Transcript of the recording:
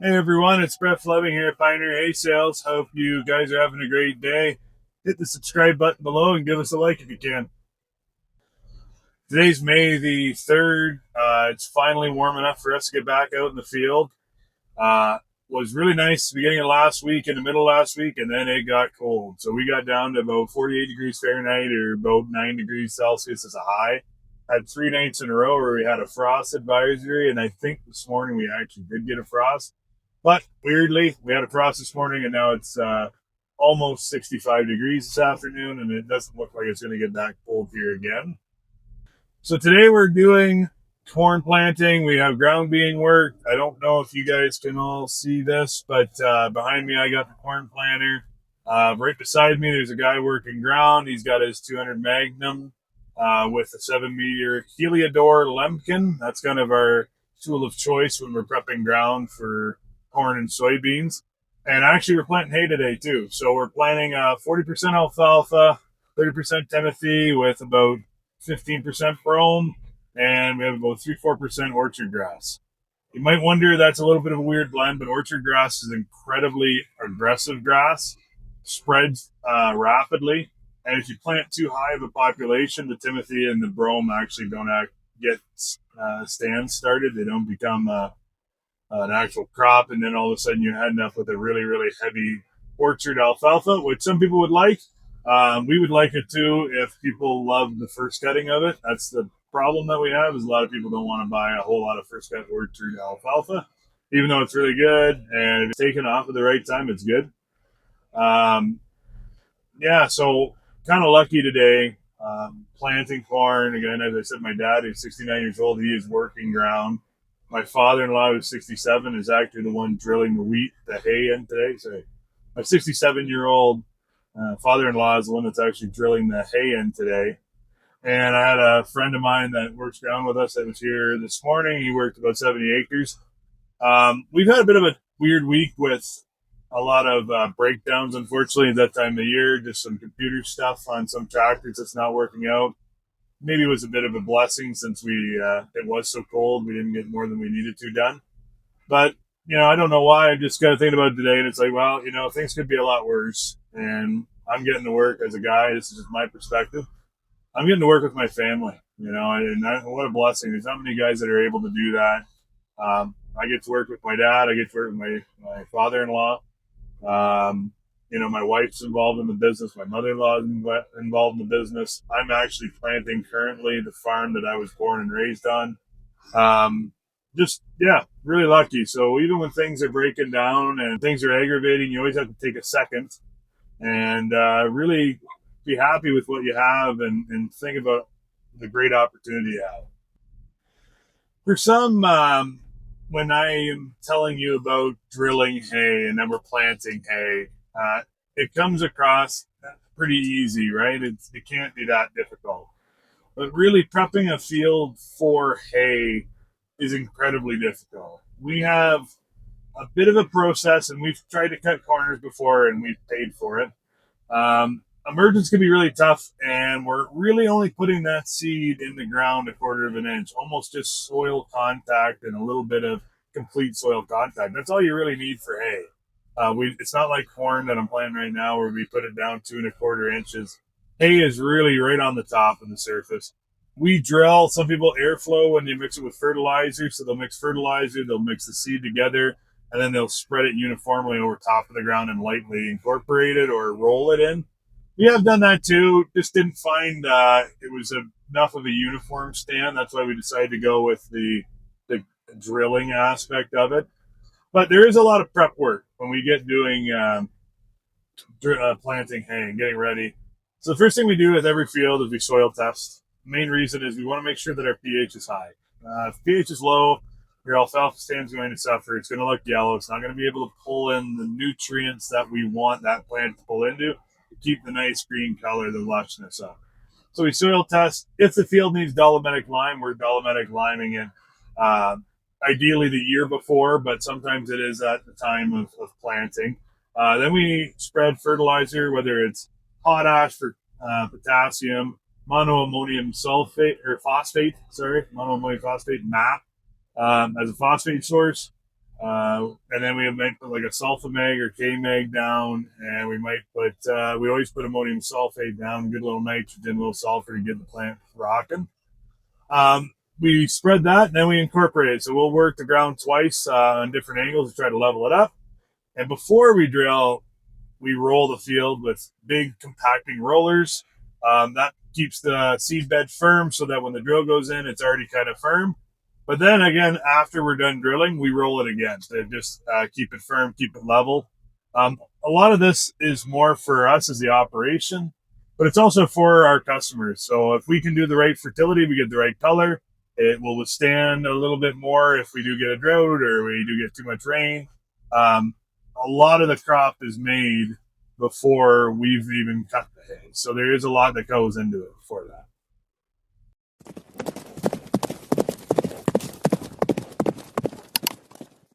Hey everyone, it's Brett Fleming here at Pioneer Hay Sales. Hope you guys are having a great day. Hit the subscribe button below and give us a like if you can. Today's May the 3rd. It's finally warm enough for us to get back out in the field. Uh, was really nice beginning of last week, in the middle of last week, and then it got cold. So we got down to about 48 degrees Fahrenheit or about 9 degrees Celsius as a high. Had 3 nights in a row where we had a frost advisory, and I think this morning we actually did get a frost. But weirdly, we had a frost this morning, and now it's almost 65 degrees this afternoon, and it doesn't look like it's going to get that cold here again. So today we're doing corn planting. We have ground being worked. I don't know if you guys can all see this, but behind me I got the corn planter. Right beside me there's a guy working ground. He's got his 200 Magnum with a 7-meter Heliodor Lemkin. That's kind of our tool of choice when we're prepping ground for corn and soybeans. And actually, we're planting hay today too. So we're planting 40% alfalfa, 30% Timothy with about 15% brome, and we have about 3-4% orchard grass. You might wonder that's a little bit of a weird blend, but orchard grass is incredibly aggressive grass, spreads rapidly, and if you plant too high of a population, the Timothy and the brome actually don't get stands started. They don't become an actual crop, and then all of a sudden you end up with a really, really heavy orchard alfalfa, which some people would like. We would like it too if people love the first cutting of it. That's the problem that we have is a lot of people don't want to buy a whole lot of first cut orchard alfalfa, even though it's really good, and if it's taken off at the right time, it's good. Um, yeah, so kind of lucky today. Planting corn again. As I said, my dad is 69 years old. He is working ground. My father-in-law, who's 67, is actually the one drilling the wheat, the hay in today. So my 67-year-old father-in-law is the one that's actually drilling the hay in today. And I had a friend of mine that works ground with us that was here this morning. He worked about 70 acres. We've had a bit of a weird week with a lot of breakdowns, unfortunately, at that time of year. Just some computer stuff on some tractors that's not working out. Maybe it was a bit of a blessing since it was so cold. We didn't get more than we needed to done. But I don't know why. I just got to thinking about it today, and it's like, well, things could be a lot worse. And I'm getting to work as a guy. This is just my perspective. I'm getting to work with my family. What a blessing. There's not many guys that are able to do that. I get to work with my dad. I get to work with my father-in-law. My wife's involved in the business. My mother-in-law is involved in the business. I'm actually planting currently the farm that I was born and raised on. Yeah, really lucky. So even when things are breaking down and things are aggravating, you always have to take a second and really be happy with what you have and think about the great opportunity you have. For some, when I am telling you about drilling hay and then we're planting hay, it comes across pretty easy, right? It can't be that difficult. But really, prepping a field for hay is incredibly difficult. We have a bit of a process, and we've tried to cut corners before, and we've paid for it. Emergence can be really tough, and we're really only putting that seed in the ground a quarter of an inch, almost just soil contact and a little bit of complete soil contact. That's all you really need for hay. It's not like corn that I'm planting right now where we put it down 2.25 inches. Hay is really right on the top of the surface. We drill. Some people airflow when they mix it with fertilizer. So they'll mix fertilizer, they'll mix the seed together, and then they'll spread it uniformly over top of the ground and lightly incorporate it or roll it in. We have done that too. Just didn't find it was enough of a uniform stand. That's why we decided to go with the drilling aspect of it. But there is a lot of prep work when we get doing planting hay and getting ready. So the first thing we do with every field is we soil test. The main reason is we want to make sure that our pH is high. If pH is low, your alfalfa stand is going to suffer. It's going to look yellow. It's not going to be able to pull in the nutrients that we want that plant to pull into to keep the nice green color, the lushness up. So we soil test. If the field needs dolomitic lime, we're dolomitic liming it. Ideally the year before, but sometimes it is at the time of planting. Then we spread fertilizer, whether it's potash for potassium, monoammonium sulfate or phosphate, monoammonium phosphate, MAP, as a phosphate source. And then we might put like a SulfaMag or K-Mag down, and we might put, we always put ammonium sulfate down, good little nitrogen, little sulfur to get the plant rocking. We spread that, and then we incorporate it. So we'll work the ground twice on different angles to try to level it up. And before we drill, we roll the field with big compacting rollers. That keeps the seed bed firm so that when the drill goes in, it's already kind of firm. But then again, after we're done drilling, we roll it again to just keep it firm, keep it level. A lot of this is more for us as the operation, but it's also for our customers. So if we can do the right fertility, we get the right color, it will withstand a little bit more if we do get a drought or we do get too much rain. A lot of the crop is made before we've even cut the hay. So there is a lot that goes into it for that.